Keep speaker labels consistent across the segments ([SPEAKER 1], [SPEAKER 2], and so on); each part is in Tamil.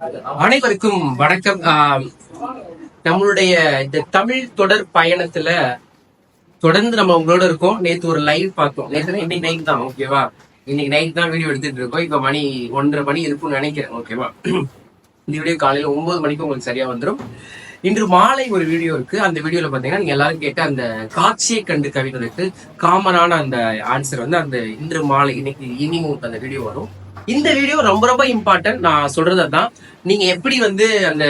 [SPEAKER 1] அனைவருக்கும் வணக்கம். நம்மளுடைய இந்த தமிழ் தொடர் பயணத்துல தொடர்ந்து நம்ம உங்களோட இருக்கோம். நேத்து ஒரு லைவ் பார்த்தோம். நேற்று இன்னைக்கு நைட் தான், ஓகேவா? இன்னைக்கு நைட் தான் வீடியோ எடுத்துட்டு இருக்கோம். இப்ப மணி 1:30 மணி இருக்கும்னு நினைக்கிறேன், ஓகேவா? இந்த வீடியோ காலையில 9 மணிக்கு உங்களுக்கு சரியா வந்துடும். இன்று மாலை ஒரு வீடியோ இருக்கு. அந்த வீடியோல பாத்தீங்கன்னா நீங்க எல்லாரும் கேட்ட அந்த காட்சியை கண்டு கவிஞருக்கு காமனான அந்த ஆன்சர் வந்து அந்த இன்று மாலை இன்னைக்கு ஈவினிங் அந்த வீடியோ வரும். இந்த வீடியோ ரொம்ப ரொம்ப இம்பார்ட்டன்ட். நான் சொல்றது தான், நீங்க எப்படி வந்து அந்த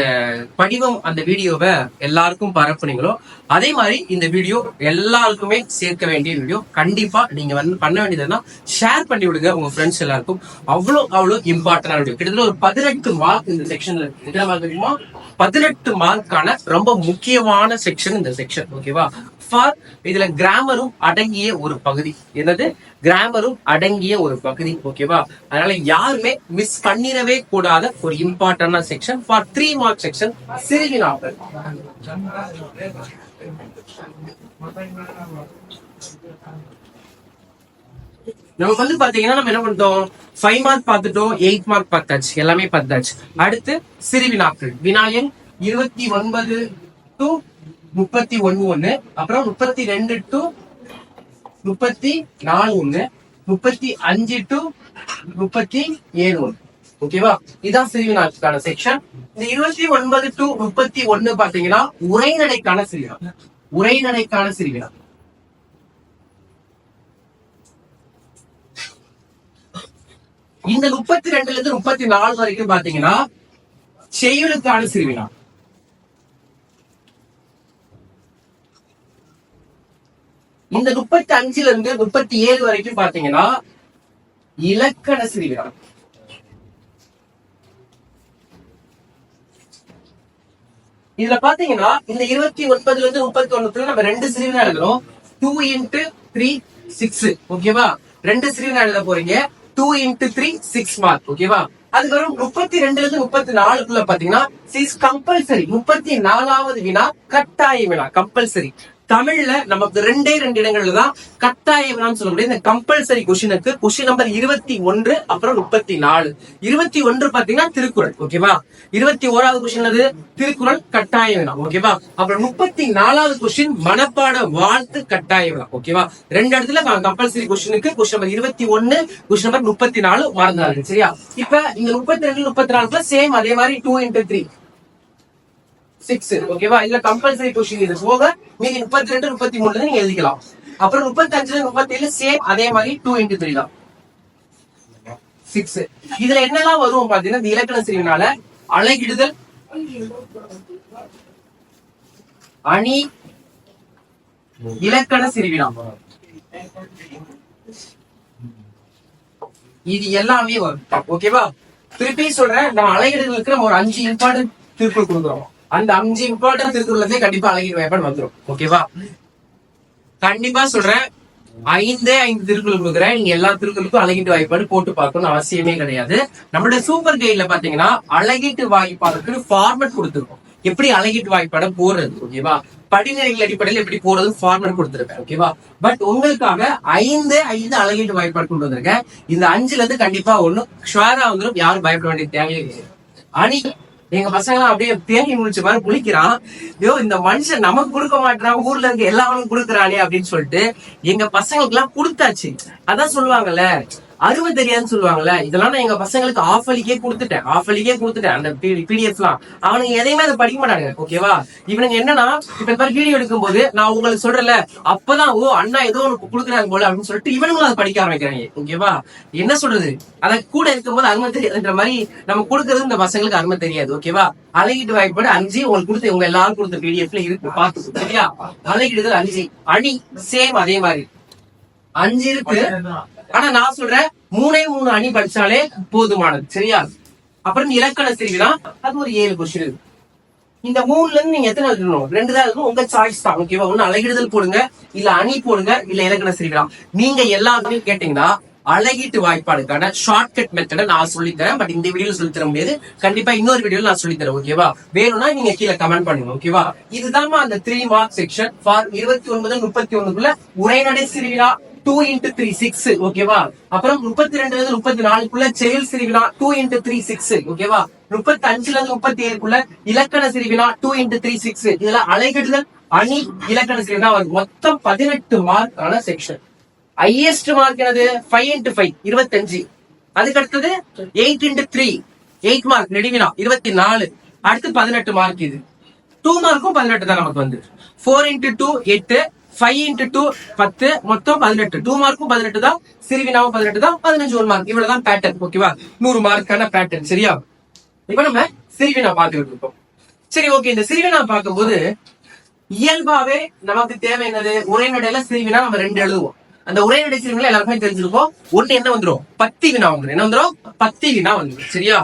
[SPEAKER 1] படிவம் அந்த வீடியோவை எல்லாருக்கும் பரப்புனீங்களோ அதே மாதிரி இந்த வீடியோ எல்லாருக்குமே சேர்க்க வேண்டிய வீடியோ. கண்டிப்பா நீங்க வந்து பண்ண வேண்டியதுன்னா ஷேர் பண்ணி விடுங்க உங்க ஃப்ரெண்ட்ஸ் எல்லாருக்கும். அவ்வளோ இம்பார்ட்டன்டான வீடியோ. கிட்டத்தட்ட ஒரு 18 மார்க் இந்த செக்ஷன்ல இருக்கு. 18 மார்க்கான ரொம்ப முக்கியமான செக்ஷன் இந்த செக்ஷன், ஓகேவா? ஃபார் இதுல கிராமரும் அடங்கிய ஒரு பகுதி. என்னது? கிராமரும் அடங்கிய ஒரு பகுதி, ஓகேவா? அதனால யாருமே மிஸ் பண்ணிடவே கூடாத ஒரு இம்பார்ட்டன்டான செக்ஷன் ஃபார் 3 மார்க் செக்ஷன். சிறுவினாக்கள் நமக்கு வந்து பாத்தீங்கன்னா நம்ம என்ன பண்ணிட்டோம், 5 மார்க் பார்த்துட்டோம், 8 மார்க் பார்த்தாச்சு, எல்லாமே பார்த்தாச்சு. அடுத்து சிறுவினாக்கள். வினாயன் 29 to 31 ஒண்ணு, அப்புறம் 32 to 34 ஒண்ணு, 35 to 37 ஒண்ணு, ஓகேவா? இதான் சிறுவினாக்களுக்கான செக்ஷன். இந்த 29 to 31 பாத்தீங்கன்னா உரைநடைக்கான சிறுவினா. உரைநடைக்கான சிறுவினா. இந்த 32ல இருந்து 34 வரைக்கும் பாத்தீங்கன்னா செய்யுளுக்கான சிறுவினா. இந்த 35ல இருந்து 37 வரைக்கும் பாத்தீங்கன்னா இலக்கண சிறுவினா. இதுல பாத்தீங்கன்னா இந்த 29ல இருந்து 31 நம்ம 2 சிறுவினா எழுதுறோம். 2 into 3 6, ஓகேவா? 2 சிறுவினா எழுத போறீங்க. 2 into 3 6 மார்க், ஓகேவா? அதுக்கப்புறம் 32ல இருந்து 34க்குள்ள பாத்தீங்கன்னா கம்பல்சரி 34வது வினா கட்டாய வினா, கம்பல்சரி. தமிழ்ல நமக்கு 2 இடங்கள்ல தான் கட்டாய வினான்னு சொல்லக்கூடிய இந்த கம்பல்சரி கொஸ்டினுக்கு கொஸ்டின் நம்பர் 21 அப்புறம் 34. 21 பாத்தீங்கன்னா திருக்குறள், ஓகேவா? 21வது கொஸ்டின் அது திருக்குறள் கட்டாய வினா, ஓகேவா? அப்புறம் 34வது கொஸ்டின் மனப்பாட வாழ்த்து கட்டாய வினா, ஓகேவா? 2 இடத்துல கம்பல்சரி கொஸ்டினுக்கு கொஸ்டின் நம்பர் 21, கொஸ்டின் நம்பர் 34 மறந்துடாது, சரியா? இப்ப இந்த 32 34 சேம் அதே மாதிரி 2 into 3 6, ஓகேவா? இதுல கம்பல்சரி கொஸ்டின் இது போக மீதி 32 33 நீங்க எழுதிக்கலாம். அப்புறம் 35 37 சேம் அதே மாதிரி 2 into 3 தான் 6. இதுல என்னெல்லாம் வரும் பாத்தீங்கன்னா இந்த இலக்கண சிறுவினால அலகிடுதல், அணி, இலக்கண சிறுவினா, இது எல்லாமே வரும், ஓகேவா? திருப்பி சொல்றேன், நான் அலகிடுதலுக்கு நம்ம ஒரு 5 இம்பார்ட்டன்ட் திருக்குறள் கொடுக்குறோம். அந்த 5 இம்பார்ட்டன்ட் திருக்குறள்லயே கண்டிப்பா அழகிடு வாய்ப்பாடு வந்துடும், ஓகேவா? கண்டிப்பா சொல்றேன், 5 திருக்குறள் கொடுக்குறேன். நீங்க எல்லா திருக்குறளுக்கும் அழகிட்டு வாய்ப்பாடு போட்டு பார்க்கணும்னு அவசியமே கிடையாது. நம்மளுடைய சூப்பர் கைட்ல பாத்தீங்கன்னா அழகிட்டு வாய்ப்பாடுக்கு ஃபார்மட் கொடுத்துருக்கோம். எப்படி அழகிட்டு வாய்ப்பாட போடுறது, ஓகேவா? படிநிலைகள் அடிப்படையில் எப்படி போறது ஃபார்மட் கொடுத்துருக்கேன், ஓகேவா? பட் உங்களுக்காக 5 அழகிட்டு வாய்ப்பாடு கொண்டு வந்திருக்கேன். இந்த 5ல இருந்து கண்டிப்பா ஒண்ணு ஷுவரா வந்துடும். யாரும் பயப்பட வேண்டிய தேவையே கிடையாது. அணி, எங்க பசங்க எல்லாம் அப்படியே தேங்கி முடிச்ச மாதிரி குளிக்கிறான். ஐயோ, இந்த மனுஷன் நமக்கு கொடுக்க மாட்டான், ஊர்ல இருக்க எல்லாரும் கொடுக்குறானே அப்படின்னு சொல்லிட்டு எங்க பசங்களுக்கு எல்லாம் கொடுத்தாச்சு. அதான் சொல்லுவாங்கல்ல, அருமை தெரியாதுன்னு சொல்லுவாங்கல்ல. இதெல்லாம் நான் எங்க பசங்களுக்கு ஆஃப் அலிக்கே கொடுத்துட்டேன். அந்த PDF எல்லாம் அவனுங்க எதையுமே அதை படிக்க மாட்டாங்க, ஓகேவா? இவனுங்க என்னன்னா, இப்ப மாதிரி வீடியோ எடுக்கும் போது நான் உங்களுக்கு சொல்றேன்ல, அப்பதான் ஓ அண்ணா ஏதோ ஒன்று கொடுக்குறாங்க போல அப்படின்னு சொல்லிட்டு இவனுங்களும் அதை படிக்க ஆரம்பிக்கிறாங்க, ஓகேவா? என்ன சொல்றது, அதை கூட இருக்கும்போது அருமை தெரியாதுன்ற மாதிரி நம்ம கொடுக்கறது இந்த பசங்களுக்கு அருமை தெரியாது, ஓகேவா? அழகிட்டு வாய்ப்பாடு 5 உங்களுக்கு கொடுத்து உங்க எல்லாரும் கொடுத்த PDF இருக்கு, பாத்து, சரியா? அழகிடுதல் 5. அணி சேம் அதே மாதிரி 5 இருக்கு. ஆனா நான் சொல்றேன் 3 அணி படிச்சாலே போதுமானது, சரியா? அப்புறம் இலக்கண சிறுவினா அது ஒரு 7 கொஸ்டின் இருக்கு. இந்த 3ல இருந்து நீங்க எத்தனை எழுதணும்? 2 தான் இருக்கும், உங்க சாய்ஸ் தான், ஓகேவா? ஒண்ணு அழகிடுதல் போடுங்க, இல்ல அணி போடுங்க, இல்ல இலக்கண சிறுவினா. நீங்க எல்லாருமே கேட்டீங்கன்னா அழகிட்டு வாய்ப்பாடுக்கான ஷார்ட்கட் மெத்தட நான் சொல்லித்தரேன். பட் இந்த வீடியோல சொல்லி தர முடியாது, கண்டிப்பா இன்னொரு வீடியோல நான் சொல்லித்தரேன், ஓகேவா? வேணும்னா நீங்க கீழே கமெண்ட் பண்ணுங்க, ஓகேவா? இதுதான் அந்த 3 மார்க் செக்ஷன் ஃபார் 29 31 உரைநடை சிறுவினா 2 into 3 6, ஓகேவா? அப்புறம் 32 34 செயல் சிறுவினா 2 into 3 6, ஓகேவா? 35ல இருந்து 37க்குள்ள இலக்கண சிறுவினா 2x3 6. இதுல அலைகடுதல் அணி இலக்கண சிறுவினா வருது. மொத்தம் 18 மார்க் ஆன செக்ஷன். ஹையஸ்ட் மார்க் என்னது 5x5 25. அதுக்கு அடுத்தது 8x3 8 மார்க் நெடுவினா 24. அடுத்து 18 மார்க். இது 2 மார்க்கும் 18 தான் நமக்கு வந்து. 4x2 8, 5x2 10, மொத்தம் 18. 2 மார்க்கும் 18 தான், சிறுவினாவும் 18 தான், 15 1 மார்க். இவ்வளவுதான் பேட்டர்ன். ஓகேவா? 100 மார்க்கான பேட்டர்ன். சரியா? இப்ப நம்ம சிறுவினா பார்த்துக்கிட்டு இருக்கோம். சரி, ஓகே. இந்த சிறுவினா பார்க்கும்போது இயல்பாவே நமக்கு தேவை என்னது? உரைநடையில சிறுவினா நம்ம 2 எழுதுவோம். அந்த உரைநடை சிறுவினா எல்லாருமே தெரிஞ்சிருக்கோம். ஒண்ணு என்ன வந்துரும்? பத்தி வினா வந்துடும். என்ன வந்துடும்? பத்தி வினா வந்துடும். சரியா?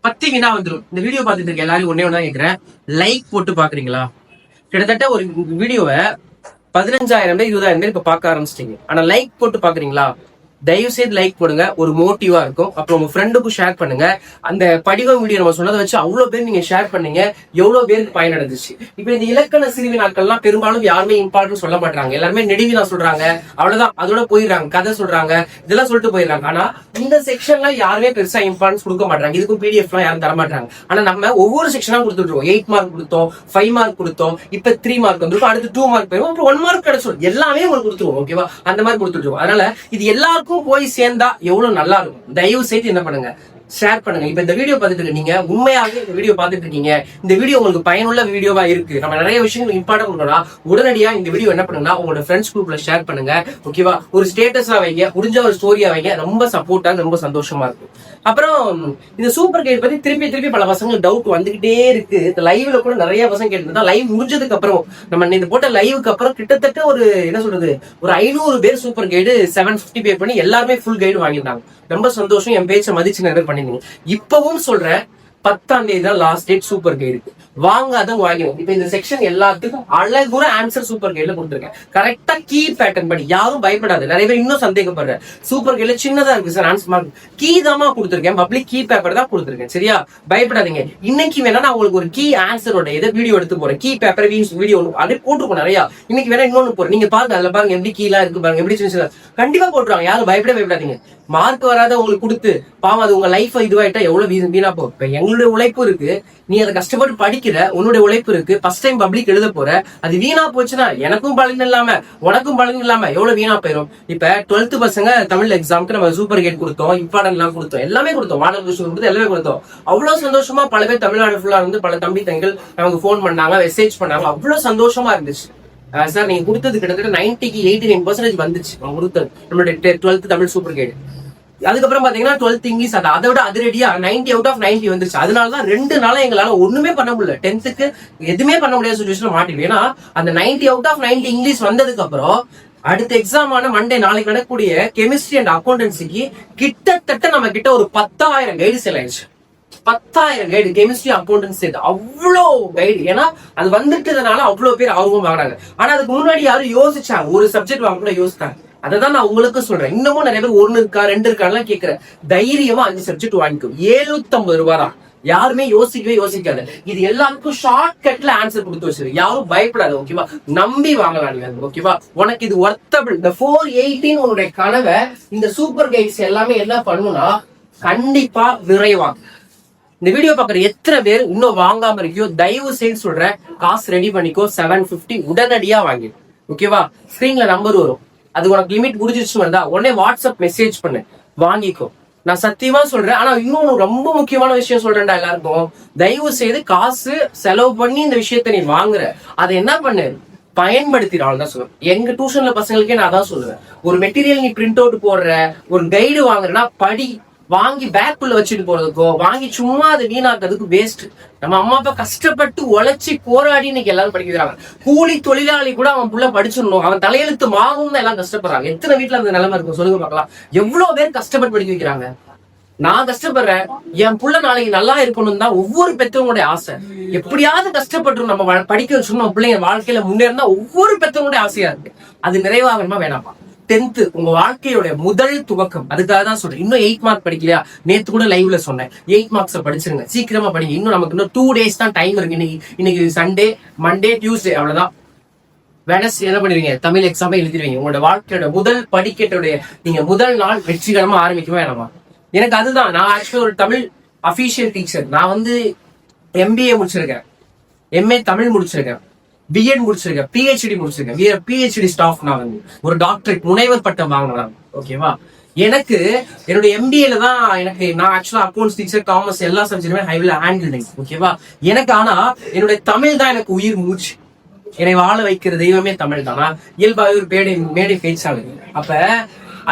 [SPEAKER 1] பத்தி வினா வந்துடும். இந்த வீடியோ பார்த்துட்டு இருக்க எல்லாரும் ஒன்னே ஒண்ணு தான் கேட்கிறேன், லைக் போட்டு பாக்குறீங்களா? கிட்டத்தட்ட ஒரு வீடியோவை 15,000 பேர் 20,000 பேர் இப்ப பார்க்க ஆரம்பிச்சிட்டீங்க. ஆனா லைக் போட்டு பாக்குறீங்களா? தயவு செய்து லைக் போடுங்க, ஒரு மோட்டிவா இருக்கும். அப்புறம் உங்க ஃப்ரெண்டுக்கும் ஷேர் பண்ணுங்க. அந்த படிவம் வீடியோ நம்ம சொன்னதை வச்சு அவ்வளவு பேர் நீங்க ஷேர் பண்ணீங்க, எவ்வளவு பேருக்கு பயனடைஞ்சிச்சு. இப்ப இந்த இலக்கண சிறுவி நாட்கள்லாம் பெரும்பாலும் யாருமே இம்பார்ட்டன் சொல்ல மாட்டாங்க. எல்லாருமே நெடுவினா சொல்றாங்க, அவ்வளவுதான், அதோட போயிடுறாங்க. கதை சொல்றாங்க, இதெல்லாம் சொல்லிட்டு போயிடுறாங்க. ஆனா இந்த செக்ஷன்ல யாருமே பெருசா இம்பார்ட்டன்ஸ் கொடுக்க மாட்டாங்க. இதுக்கும் PDF எல்லாம் யாரும் தர மாட்டாங்க. ஆனா நம்ம ஒவ்வொரு செக்ஷனா கொடுத்துருவோம். 8 மார்க் கொடுத்தோம், 5 மார்க் கொடுத்தோம், இப்ப 3 மார்க் வந்துருக்கும், அடுத்து 2 மார்க் போயிடும், அப்புறம் 1 மார்க் கிடைச்சிடும். எல்லாமே உங்களுக்கு கொடுத்துருவோம். ஓகேவா? அந்த மாதிரி கொடுத்துருவோம். அதனால இது எல்லாருக்கும் போய் சேர்ந்தா எவ்வளவு நல்லா இருக்கும். தயவு செய்து என்ன பண்ணுங்க, ஷேர் பண்ணுங்க. இப்ப இந்த வீடியோ பார்த்துட்டு இருக்கீங்க, உண்மையாவே இந்த வீடியோ பார்த்துட்டு இருக்கீங்க, இந்த வீடியோ உங்களுக்கு பயனுள்ள வீடியோவா இருக்கு, நம்ம நிறைய விஷயங்கள் இம்பார்ட்டன் பண்ணோம்னா உடனடியா இந்த வீடியோ என்ன பண்ணுங்கன்னா உங்களோட ஃப்ரெண்ட்ஸ் குரூப்ல ஷேர் பண்ணுங்க. ஓகேவா? ஒரு ஸ்டேட்டஸா வைங்க, முடிஞ்ச ஒரு ஸ்டோரியா வைங்க. ரொம்ப சப்போர்ட்டா, ரொம்ப சந்தோஷமா இருக்கும். அப்புறம் இந்த சூப்பர் கைட் பத்தி திருப்பி திருப்பி பல பசங்க டவுட் வந்துகிட்டே இருக்கு. இந்த லைவ்ல கூட நிறைய பசங்க கேட்டு, லைவ் முடிஞ்சதுக்கு அப்புறம் நம்ம இந்த போட்ட லைவுக்கு அப்புறம் கிட்டத்தட்ட ஒரு என்ன சொல்றது, ஒரு 500 பேர் சூப்பர் கைடு 750 பே பண்ணி எல்லாருமே ஃபுல் கைடு வாங்கிட்டாங்க. ரொம்ப சந்தோஷம். என் பேச்சை மதிச்சு நிறைய பண்ணிருந்தீங்க. இப்பவும் சொல்றேன், 10ஆம் தேதி தான் லாஸ்ட் டேட் சூப்பர் கைடு. வாங்காத வாங்கிடும். இப்ப இந்த செக்ஷன் எல்லாத்துக்கும் அழகுற ஆன்சர் சூப்பர் கைட்ல கொடுத்துருக்கேன். கரெக்டா கீ பேட்டர்ன் படி. யாரும் பயப்படாது. நிறைய பேர் இன்னும் சந்தேகப்படுறேன், சூப்பர் கைட்ல சின்னதா இருக்கு சார் ஆன்சர் மார்க். கீ தாமா கொடுத்துருக்கேன், பப்ளிக் கீ பேப்பர் தான் கொடுத்துருக்கேன். சரியா? பயப்படாதீங்க. இன்னைக்கு வேணா நான் உங்களுக்கு ஒரு கீ ஆன்சரோட இதை வீடியோ எடுத்து போறேன். கீ பேப்பர் வீடியோ அப்படியே போட்டுருக்கோம் நிறைய. இன்னைக்கு வேணா இன்னொன்னு போறேன், நீங்க பாருங்க. அதுல பாருங்க எப்படி கீழா இருக்கு பாருங்க, எப்படி சின்ன கண்டிப்பா போட்டுருவாங்க. யாரும் பயப்படாதீங்க. மார்க் வராத உங்களுக்கு கொடுத்து பாவம் அது உங்க லைஃப் இதுவாயிட்டா எவ்வளவு வீணா போகும். இப்ப எங்களுடைய உழைப்பு இருக்கு, நீ அதை கஷ்டப்பட்டு படிக்கிற, உன்னுடைய உழைப்பு இருக்கு, ஃபர்ஸ்ட் டைம் பப்ளிக் எழுத போற, அது வீணா போச்சுன்னா எனக்கும் பலன் இல்லாம உனக்கும் பலன் இல்லாம எவ்வளவு வீணா போயிடும். இப்ப 12th பசங்க தமிழ் எக்ஸாமுக்கு நம்ம சூப்பர் கேட் கொடுத்தோம், இம்பார்ட்டன் எல்லாம் கொடுத்தோம், எல்லாமே கொடுத்தோம், மாடல் கொஸ்டின் கொடுத்து எல்லாமே கொடுத்தோம். அவ்வளவு சந்தோஷமா பல பேர் தமிழ்நாடு ஃபுல்லா இருந்து பல தம்பி தங்கள் நமக்கு போன் பண்ணாங்க, மெசேஜ் பண்ணாங்க. அவ்வளவு சந்தோஷமா இருந்துச்சு. சார் நீங்க கொடுத்தது கிட்டத்தட்ட 90க்கு 89% வந்துச்சு. கொடுத்தது நம்மளுடைய 12th தமிழ் சூப்பர் கைடு. அதுக்கப்புறம் பாத்தீங்கன்னா 12th இங்கிலீஷ், அதை விட அதிரடியா 90 out of 90 வந்துச்சு. அதனாலதான் 2 நாளா எங்களால ஒண்ணுமே பண்ண முடியல. 10th எதுவுமே பண்ண முடியாத சுச்சுவேஷன்ல மாட்டிடும். ஏன்னா அந்த 90 out of 90 இங்கிலீஷ் வந்ததுக்கு அப்புறம் அடுத்த எக்ஸாம் ஆன மண்டே நாளைக்கு நடக்கக்கூடிய கெமிஸ்ட்ரி அண்ட் அக்கௌண்டன்சிக்கு கிட்டத்தட்ட நம்ம கிட்ட ஒரு 10,000 கைடு சேல் ஆயிடுச்சு. 10,000 கைடு கெமிஸ்ட்ரி அக்கௌண்டன்சி, அவ்வளோ கைடு. ஏன்னா அது வந்துட்டதுனால அவ்வளவு பேர் ஆர்வம் வாங்கினாங்க. ஆனா அதுக்கு முன்னாடி யாரும் யோசிச்சாங்க, ஒரு சப்ஜெக்ட் வாங்க கூட யோசித்தாங்க. அதான் நான் உங்களுக்கு சொல்றேன். இன்னமும் நிறைய பேர் 1 இருக்கா 2 இருக்கான்னு கேட்கிறேன். தைரியமா 5 சப்ஜெக்ட் வாங்கிக்கும். 750 ரூபாய் தான். யாருமே யோசிக்காது. இது எல்லாருக்கும் ஷார்ட் கட்ல ஆன்சர் கொடுத்து வச்சிருக்கு. யாரும் பயப்படாது. ஓகேவா? நம்பி வாங்கலாம் நீங்க. ஓகேவா? உனக்கு இது ஒர்த்தபிள். இந்த 418 உன்னுடைய கனவை இந்த சூப்பர் கைட்ஸ் எல்லாமே என்ன பண்ணுனா கண்டிப்பா விரைவாங்க. இந்த வீடியோ பாக்குற எத்தனை பேர் இன்னும் வாங்காம இருக்கியோ தயவு செய்து சொல்றேன், காசு ரெடி பண்ணிக்கோ. 750 உடனடியா வாங்கி. ஓகேவா? ஸ்கிரீன்ல நம்பர் வரும். அது உனக்கு லிமிட் முடிஞ்சிருச்சு வந்தா உடனே வாட்ஸ்அப் மெசேஜ் பண்ணு, வாங்கிக்கோ. நான் சத்தியமா சொல்றேன். ஆனா இன்னொன்னு ரொம்ப முக்கியமான விஷயம் சொல்றேன்டா எல்லாருக்கும், தயவு செய்து காசு செலவு பண்ணி இந்த விஷயத்த நீ வாங்குற, அதை என்ன பண்ணு, பயன்படுத்திடாலும் தான் சொல்லுவேன். எங்க டியூஷன்ல பசங்களுக்கே நான் தான் சொல்லுவேன், ஒரு மெட்டீரியல் நீ பிரிண்ட் அவுட் போடுற, ஒரு கைடு வாங்குறனா படி. வாங்கி பேக்குள்ள வச்சுட்டு போறதுக்கோ வாங்கி சும்மா அதை வீணாக்குறதுக்கு வேஸ்ட். நம்ம அம்மா அப்பா கஷ்டப்பட்டு உழைச்சி போராடி இன்னைக்கு எல்லாரும் படிக்க வைக்கிறாங்க. கூலி தொழிலாளி கூட அவன் புள்ள படிச்சிடணும், அவன் தலையெழுத்து மாகும் எல்லாம் கஷ்டப்படுறாங்க. எத்தனை வீட்டுல அந்த நிலைமை இருக்கும் சொல்லுங்க பார்க்கலாம். எவ்வளவு பேர் கஷ்டப்பட்டு படிக்க வைக்கிறாங்க. நான் கஷ்டப்படுறேன், என் புள்ள நாளைக்கு நல்லா இருக்கணும் தான் ஒவ்வொரு பெற்றவங்களுடைய ஆசை. எப்படியாவது கஷ்டப்பட்டு நம்ம படிக்க வச்சோம், நம்ம பிள்ளைங்க வாழ்க்கையில முன்னேறினா ஒவ்வொரு பெற்றவங்களுடைய ஆசையா இருக்கு. அது நிறைவாகணுமா வேணாமா? 10th உங்க வாழ்க்கையோட முதல் துவக்கம். அதுக்காக தான் சொல்றேன். இன்னும் 8 மார்க் படிக்கலையா? நேத்து கூட லைவ்ல சொன்னேன், 8 மார்க்ஸ் படிச்சிருங்க, சீக்கிரமா படிங்க. இன்னும் நமக்கு இன்னும் 2 days தான் டைம் இருக்கு. இன்னைக்கு சண்டே, மண்டே, டியூஸ்டே, அவ்வளவுதான். வெனஸ்டே என்ன பண்ணுவீங்க? தமிழ் எக்ஸாமே எழுதிடுவீங்க. உங்களோட வாழ்க்கையோட முதல் படிக்கட்டுடைய நீங்க முதல் நாள் வெற்றிகரமா ஆரம்பிக்கவே வேணாமா? எனக்கு அதுதான். நான் ஆக்சுவலி ஒரு தமிழ் அபிஷியல் டீச்சர். நான் வந்து MBA முடிச்சிருக்கேன், MA தமிழ் முடிச்சிருக்கேன், B.Ed முடிச்சிருக்கேன், PhD முடிச்சிருக்கேன். PhD staff. நான் வந்து ஒரு டாக்டரேட் முனைவர் பட்டம் வாங்கினேன். ஓகேவா? எனக்கு என்னோட MBA தான் எனக்கு நான் ஆக்சுவலா அக்கௌண்ட்ஸ் டீச்சர், காமர்ஸ் எல்லா சப்ஜெக்டுமே ஐ வில் ஹேண்டில். ஓகேவா? எனக்கு ஆனா என்னுடைய தமிழ் தான் எனக்கு உயிர் மூச்சு. என்னை வாழ வைக்கிற தெய்வமே தமிழ் தானா. இயல்பாக ஒரு மேடை பேச்சாளர். அப்ப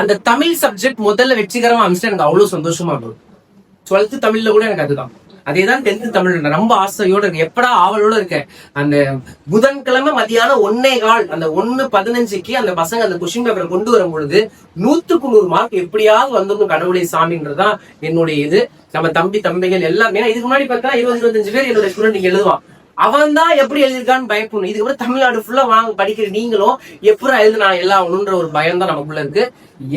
[SPEAKER 1] அந்த தமிழ் சப்ஜெக்ட் முதல்ல வெற்றிகரமா அமைச்சு எனக்கு அவ்வளவு சந்தோஷமா இருக்கும். 12th தமிழ்ல கூட எனக்கு அதுதான். அதேதான் 10th தமிழ். ரொம்ப ஆசையோட இருக்கு, எப்படா ஆவலோட இருக்கேன். அந்த புதன்கிழமை மதியானம் 1:15 அந்த 1:15க்கு அந்த பசங்க அந்த கொஸ்டின் பேப்பரை கொண்டு வரும் பொழுது 100க்கு 100 மார்க் எப்படியாவது வந்துடும் கடவுளை சாமின்றதுதான் என்னுடைய இது. நம்ம தம்பிகள் எல்லாமே இதுக்கு முன்னாடி பார்த்தா 20-25 பேர் என்னோட ஸ்டூடெண்ட் எழுதுவான். அவன் தான் எப்படி எழுதிருக்கான்னு பயப்படணும். இதுக்கப்புறம் தமிழ்நாடு ஃபுல்லா வாங்க படிக்கிற நீங்களும் எப்படி எழுதுனா எல்லாம் ஒண்ணுன்ற ஒரு பயம் தான் நமக்குள்ள இருக்கு.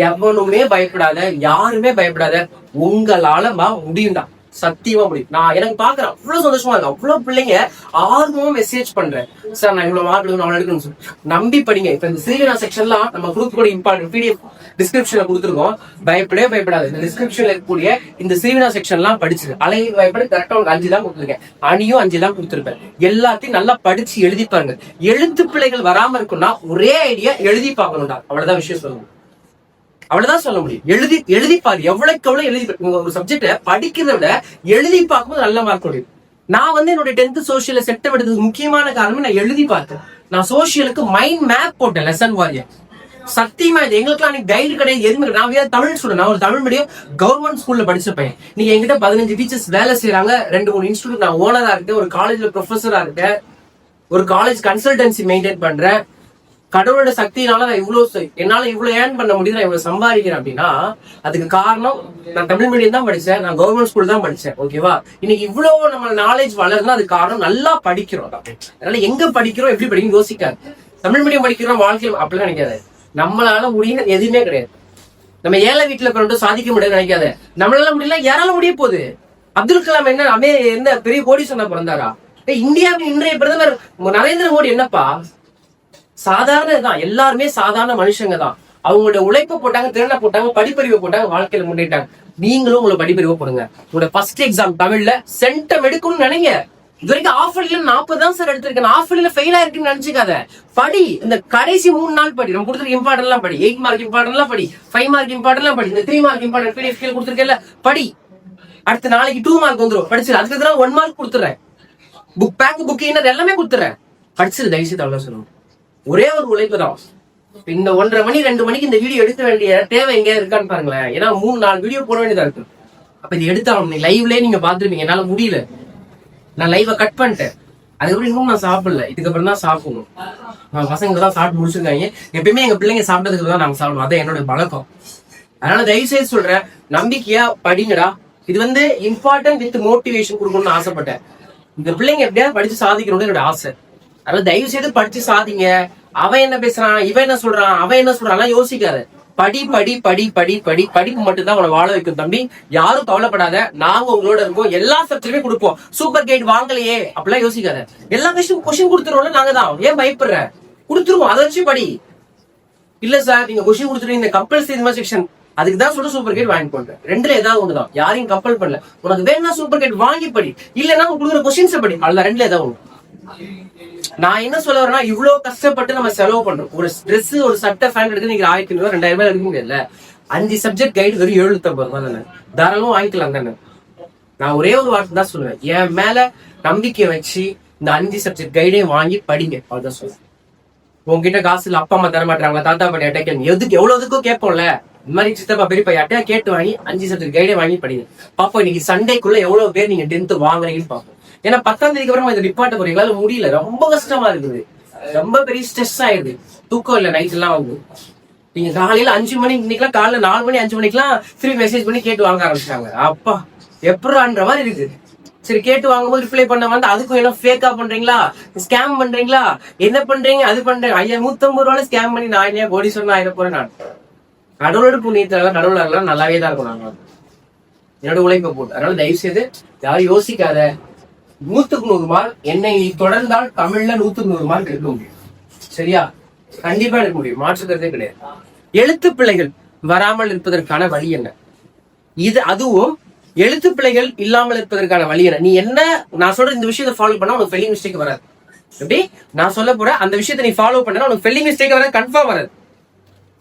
[SPEAKER 1] எவனுமே பயப்படாத, யாருமே பயப்படாத, உங்களால முடியும்டா, சத்தியமா முடியும். நான் எனக்கு பாக்குறேன் அவ்வளவு சந்தோஷமா இருக்கு. அவ்வளவு பிள்ளைங்க ஆர்வமா மெசேஜ் பண்றேன், சார் நான் இவ்வளவு மார்க் எடுக்கணும் அவ்வளவு எடுக்கணும்னு சொல்லி நம்பி படிங்க. இப்ப இந்த சீவினா செக்ஷன்லாம் நம்ம குரூப் கூட இம்பார்ட்டன்ட் PDF டிஸ்கிரிப்ஷன்ல கொடுத்துருக்கோம். பயப்படவே பயப்படாது. இந்த டிஸ்கிரிப்ஷன்ல இருக்கக்கூடிய இந்த சீவினா செக்ஷன்லாம் படிச்சிரு. அலையை பயப்பட கரெக்டா உனக்கு 5 தான் கொடுத்துருக்கேன், அணியும் 5 தான் கொடுத்துருப்பேன். எல்லாத்தையும் நல்லா படிச்சு எழுதி பாருங்க. எழுத்து பிள்ளைகள் வராம இருக்குன்னா ஒரே ஐடியா, எழுதி பார்க்கணும்டா. அவ்வளவுதான் விஷயம் சொல்லணும். அவ்வளவுதான் சொல்ல முடியும். எழுதி பாரு, எவ்வளவுக்கு எவ்வளவு எழுதி. ஒரு சப்ஜெக்ட படிக்கிறத விட எழுதி பார்க்கும்போது நல்ல மார்க் முடியும். நான் வந்து என்னோட 10th சோசியல செட்டப் எடுத்ததுக்கு முக்கியமான காரணம் நான் எழுதி பார்த்தேன். நான் சோசியலுக்கு மைண்ட் மேப் போட்டேன், லெசன் வாரியா. சத்தியமா இது எங்களுக்குலாம் அன்னைக்கு கைடு கிடையாது, எதுவுமே. நான் தமிழ் ஸ்டூடெண்ட், நான் ஒரு தமிழ் மீடியம் கவர்மெண்ட் ஸ்கூல்ல படிச்ச பையன். நீங்க என்கிட்ட 15 டீச்சர்ஸ் வேலை செய்யறாங்க, 2-3 இன்ஸ்டியூட் நான் ஓனரா இருக்கேன், ஒரு காலேஜ்ல ப்ரொஃபஸரா இருக்கேன், ஒரு காலேஜ் கன்சல்டன்சி மெயின்டைன் பண்றேன். கடவுளோட சக்தினால நான் என்னால இவ்வளவு ஏர்ன் பண்ண முடியுது, நான் இவ்வளவு சம்பாதிக்கிறேன் அப்படின்னா அதுக்கு காரணம் நான் தமிழ் மீடியம் தான் படிச்சேன், நான் கவர்மெண்ட் ஸ்கூல் தான் படிச்சேன். ஓகேவா? இன்னைக்கு இவ்வளவு நம்ம நாலேஜ் வளருதுன்னா அதுக்கு காரணம் நல்லா படிக்கிறோம். அதனால எங்க படிக்கிறோம், எப்படி படிக்கணும் யோசிக்காது. தமிழ் மீடியம் படிக்கிறோம் வாழ்க்கையில் அப்படிலாம் நினைக்காது. நம்மளால முடியும் எதுவுமே கிடையாது. நம்ம ஏழை வீட்டுல கொண்டு சாதிக்க முடியாது நினைக்காத. நம்மளால முடியல, யாரால முடிய போகுது? அப்துல் கலாம் என்ன பெரிய கோடீஸ்வரனா பிறந்தாரா? இந்தியாவின் இன்றைய பிரதமர் நரேந்திர மோடி என்னப்பா சாதாரண தான். எல்லாருமே சாதாரண மனுஷங்க தான். அவங்களோட உழைப்பை போட்டாங்க, திறனை போட்டாங்க, படிப்பறிவை போட்டாங்க, வாழ்க்கையில முன்னேட்டாங்க. நீங்களும் உங்களை படிப்பறிவை போடுங்க. உங்களோட ஃபர்ஸ்ட் எக்ஸாம் தமிழ்ல சென்டம் எடுக்கணும்னு நினைங்க. இது வரைக்கும் ஆஃபர்ல 40 தான் சார் எடுத்திருக்கேன், ஆஃபர்ல ஃபெயில் ஆயிருக்குன்னு நினைச்சுக்காத. படி, இந்த கடைசி 3 நாள் படி. நம்ம கொடுத்துருக்க இம்பார்ட்டன் எல்லாம் படி. 8 மார்க் இம்பார்ட்டன் எல்லாம் படி, 5 மார்க் இம்பார்ட்டன் எல்லாம் படி, இந்த 3 மார்க் இம்பார்ட்டன் PDF கொடுத்துருக்கேன்ல படி. அடுத்த நாளைக்கு 2 மார்க் வந்துடும், படிச்சிரு. அதுக்கு 1 மார்க் கொடுத்துறேன். புக் பேக் புக் எல்லாமே கொடுத்துறேன், படிச்சிரு. தயவுசெய்து அவ்வளவு சொல்லணும். ஒரே ஒரு உழைப்பு தான். இந்த 1:30 மணி 2 மணிக்கு இந்த வீடியோ எடுக்க வேண்டிய தேவை எங்க இருக்கான்னு பாருங்களேன். ஏன்னா 3-4 வீடியோ போட வேண்டியதா இருக்கு. அப்ப இது எடுத்தாலும் லைவ்லயே நீங்க பாத்துருப்பீங்க. என்னால முடியல, நான் லைவ கட் பண்ணிட்டேன். அதுக்கப்புறம் இன்னும் நான் சாப்பிடல, இதுக்கப்புறம் தான் சாப்பிடணும். நான் பசங்க தான் சாப்பிட்டு முடிச்சிருக்காங்க. எப்பயுமே எங்க பிள்ளைங்க சாப்பிட்டதுக்கு தான் நாங்க சாப்பிடுவோம், அதான் என்னோட பழக்கம். அதனால தயவு செய்து சொல்றேன், நம்பிக்கையா படிங்கடா. இது வந்து இம்பார்ட்டன்ட் வித் மோட்டிவேஷன் கொடுக்கணும்னு ஆசைப்பட்டேன். இந்த பிள்ளைங்க எப்படியாவது படிச்சு சாதிக்கணும்னு என்னோட ஆசை. அதனால தயவு செய்து படிச்சு சாதிங்க. அவன் என்ன பேசுறான், இவன் என்ன சொல்றான், அவன் என்ன சொல்றான் யோசிக்காத. படி படி படி படி படி. படிப்பு மட்டும் தான் உங்களை வாழ வைக்கும் தம்பி. யாரும் கவலைப்படாத, நாங்க உங்களோட இருக்கோம். எல்லா சப்ஜெக்டுமே கொடுப்போம். சூப்பர் கைட் வாங்கலையே அப்படிலாம் யோசிக்காத. எல்லா கொஸ்டின் கொடுத்துருவோம்ல நாங்க தான். ஏன் பயப்படுற? கொடுத்துருவோம், அதை வச்சு படி. இல்ல சார் நீங்க கொஸ்டின் கொடுத்துருவீங்க, கம்பல்சரி செக்ஷன் அதுக்கு தான் சொல்ற சூப்பர் கைட் வாங்கி போடுறேன். 2ல ஏதாவது ஒண்ணுதான். யாரையும் கம்பல் பண்ணல. உனக்கு வேணா சூப்பர் கைட் வாங்கி படி, இல்லன்னா கொடுக்குற கொஸ்டின்ஸ் படி. அதுல 2ல ஏதாவது ஒண்ணு. நான் என்ன சொல்ல வரேன்னா, இவ்வளவு கஷ்டப்பட்டு நம்ம செலவு பண்றோம். ஒரு ட்ரெஸ், ஒரு சட்டை, ஃபேன் எடுக்க நீங்க 1500 2000 எடுக்க முடியல. 5 சப்ஜெக்ட் கைடு வெறும் 750 ரூபாய் தானே, தாராளமா வாங்கிக்கலாம் தானே. நான் ஒரே ஒரு வார்த்தை தான் சொல்லுவேன், என் மேல நம்பிக்கை வச்சு இந்த 5 சப்ஜெக்ட் கைடையும் வாங்கி படிங்க. அதான் சொல்லுவேன். உங்ககிட்ட காசு இல்ல, அப்பா அம்மா தர மாட்டாங்க, தாத்தா பாட்டி அட்டை கேள்வி எதுக்கு எவ்வளவுக்கும் கேட்போம்ல. இந்த மாதிரி சித்தப்பா பெரியப்பா அட்டையா கேட்டு வாங்கி 5 சப்ஜெக்ட் கைடே வாங்கி படிங்க. பாப்போம் இன்னைக்கு சண்டேக்குள்ள எவ்வளவு பேர் நீங்க 10th வாங்குறீங்கன்னு பாப்போம். ஏன்னா 10ஆம் தேதிக்கு அப்புறமா இந்த டிபார்ட் போறீங்க, எங்களால முடியல, ரொம்ப கஷ்டமா இருக்குது, ரொம்ப பெரிய ஸ்ட்ரெஸ் ஆயிடுது, தூக்கம் இல்ல, நைட் எல்லாம் வந்து நீங்க காலையில 5 மணி, இன்னைக்கெல்லாம் காலையில 4 மணி 5 மணிக்கெல்லாம் திரும்பி மெசேஜ் பண்ணி கேட்டு வாங்க ஆரம்பிச்சிட்டாங்க. அப்பா எப்படான்ற மாதிரி இருக்கு. சரி கேட்டு வாங்கும்போது ரிப்ளை பண்ண வந்து அதுக்கும் என்ன ஃபேக்கா பண்றீங்களா, ஸ்கேம் பண்றீங்களா, என்ன பண்றீங்க, அது பண்றேன். 150 ரூபாய் ஸ்கேம் பண்ணி நான் என்ன கோடி சொன்னா ஆயிட போறேன். நான் கடவுளோட புண்ணியத்துல கடவுள் நல்லாவே தான் இருக்கும். நாங்க என்னோட உழைப்பை போட்டு. அதனால தயவு செய்து யாரும் யோசிக்காத. 100க்கு 100 மார்க் என்னை தொடர்ந்தால் தமிழ்ல 100க்கு 100 மார்க் எடுக்க முடியும். சரியா? கண்டிப்பா எடுக்க முடியும், மாற்றுக்கிறதே கிடையாது. எழுத்து பிள்ளைகள் வராமல் இருப்பதற்கான வழி என்ன? இது அதுவும் எழுத்து பிழைகள் இல்லாமல் இருப்பதற்கான வழி என்ன? நீ என்ன நான் சொல்ற இந்த விஷயத்தை ஃபாலோ பண்ணா உனக்கு ஸ்பெல்லிங் மிஸ்டேக் வராது. எப்படி நான் சொல்ல போற அந்த விஷயத்தை நீ ஃபாலோ பண்ணா உனக்கு ஸ்பெல்லிங் மிஸ்டேக் வராது, கன்ஃபார்ம் வராது.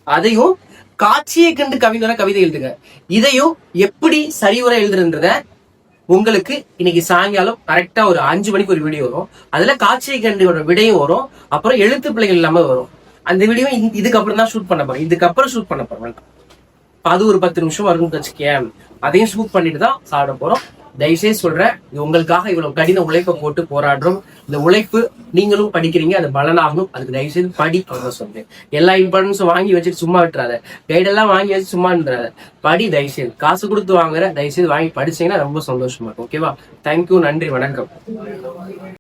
[SPEAKER 1] அதையும் காட்சியை கண்டு கவிதை எழுதுங்க. இதையும் எப்படி சரிவர எழுதுறன்றத உங்களுக்கு இன்னைக்கு சாயங்காலம் கரெக்டா ஒரு 5 மணிக்கு ஒரு வீடியோ வரும். அதுல காட்சியை கண்டு விடையும் வரும், அப்புறம் எழுத்து பிழைகள் இல்லாம வரும். அந்த வீடியோ இதுக்கப்புறம் தான் ஷூட் பண்ண போறேன். இதுக்கப்புறம் ஷூட் பண்ண போறேன். அது ஒரு 10 நிமிஷம் வரும்னு வச்சுக்கேன். அதையும் ஷூட் பண்ணிட்டு தான் சாப்பிட போறோம். தயவுசெய்து சொல்றேன், உங்களுக்காக இவ்வளவு கடின உழைப்பை போட்டு போராடுறோம். இந்த உழைப்பு நீங்களும் படிக்கிறீங்க, அது பலனாகும். அதுக்கு தயவுசெய்து படி அப்படின்னு சொல்றேன். எல்லா இம்பார்ட்டன்ஸும் வாங்கி வச்சுட்டு சும்மா விட்டுறாத. கைடெல்லாம் வாங்கி வச்சு சும்மா விட்டுறாத. படி தயவுசெய்து. காசு கொடுத்து வாங்குற, தயவுசெய்து வாங்கி படிச்சீங்கன்னா ரொம்ப சந்தோஷமா இருக்கும். ஓகேவா? தேங்க்யூ, நன்றி, வணக்கம்.